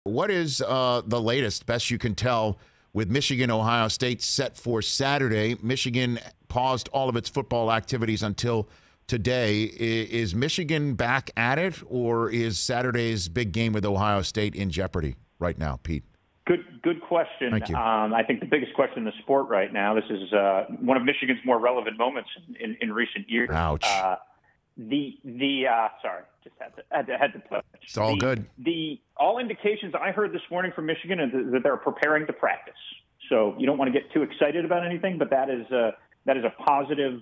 What is the latest, best you can tell, with Michigan, Ohio State set for Saturday? Michigan paused all of its football activities until today. Is Michigan back at it, or is Saturday's big game with Ohio State in jeopardy right now, Pete? Good question. Thank you. I think the biggest question in the sport right now, this is one of Michigan's more relevant moments in recent years. Ouch. Sorry, just had to play. It's all good. All indications I heard this morning from Michigan is that they're preparing to practice. So you don't want to get too excited about anything, but that is a positive.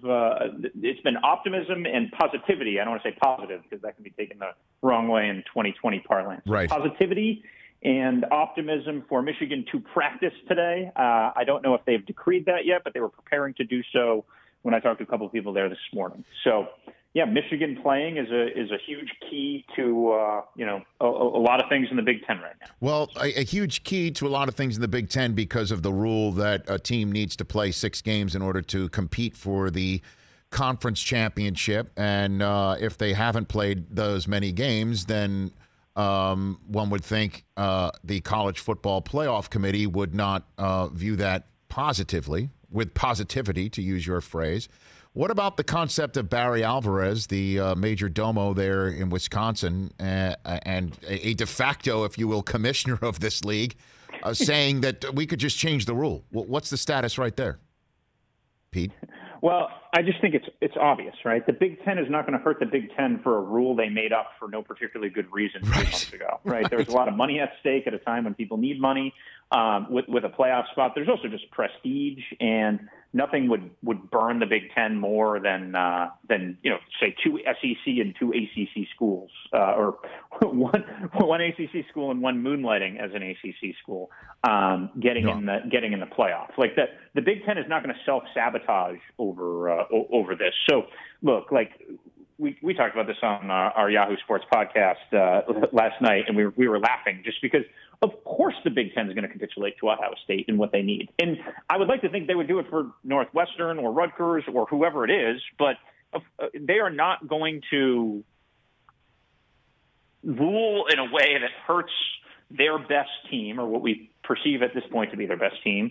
It's been optimism and positivity. I don't want to say positive because that can be taken the wrong way in 2020 parlance. Right. Positivity and optimism for Michigan to practice today. I don't know if they've decreed that yet, but they were preparing to do so when I talked to a couple of people there this morning. So, yeah, Michigan playing is a huge key to a lot of things in the Big Ten right now. Well, a huge key to a lot of things in the Big Ten because of the rule that a team needs to play 6 games in order to compete for the conference championship. And if they haven't played those many games, then one would think the College Football Playoff Committee would not view that positively, with positivity, to use your phrase. What about the concept of Barry Alvarez, the major domo there in Wisconsin, and a de facto, if you will, commissioner of this league, saying that we could just change the rule? What's the status right there, Pete? Well, I just think it's obvious, right? The Big Ten is not going to hurt the Big Ten for a rule they made up for no particularly good reason 3 months ago, right? There was a lot of money at stake at a time when people need money with a playoff spot. There's also just prestige, and nothing would burn the Big Ten more than say 2 SEC and 2 ACC schools, or one ACC school and one moonlighting as an ACC school, getting in the playoff. Like that, the Big Ten is not going to self-sabotage over this. So look, like we talked about this on our Yahoo Sports podcast last night, and we were laughing just because, of course, the Big Ten is going to capitulate to Ohio State and what they need. And I would like to think they would do it for Northwestern or Rutgers or whoever it is, but they are not going to rule in a way that hurts their best team, or what we perceive at this point to be their best team,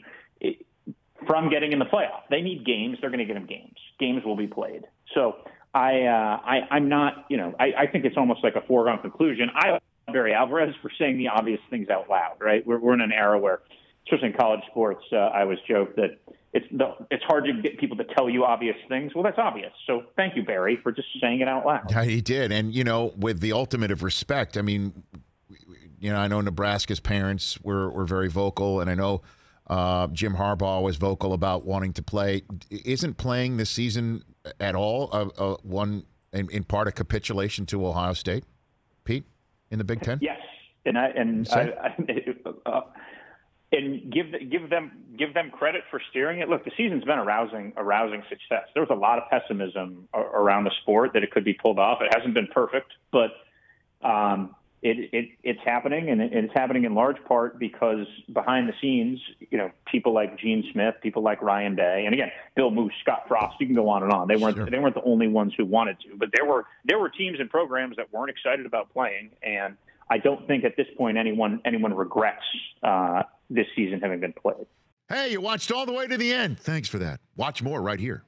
from getting in the playoff. They need games. They're going to get them games. Games will be played. So I'm not, I think it's almost like a foregone conclusion. I like Barry Alvarez for saying the obvious things out loud, right? We're in an era where, especially in college sports, I always joke that it's hard to get people to tell you obvious things. Well, that's obvious. So thank you, Barry, for just saying it out loud. Yeah, he did. And, with the ultimate of respect, I mean, I know Nebraska's parents were very vocal, and I know Jim Harbaugh was vocal about wanting to play. Isn't playing this season at all one in part a capitulation to Ohio State, Pete, in the Big Ten? Yes, and give them credit for steering it. Look, the season's been a rousing success. There was a lot of pessimism around the sport that it could be pulled off. It hasn't been perfect, but it's happening, and it's happening in large part because behind the scenes, people like Gene Smith, people like Ryan Day, and again, Bill Moose, Scott Frost. You can go on and on. They weren't the only ones who wanted to, but there were teams and programs that weren't excited about playing, and I don't think at this point anyone regrets this season having been played. Hey, you watched all the way to the end. Thanks for that. Watch more right here.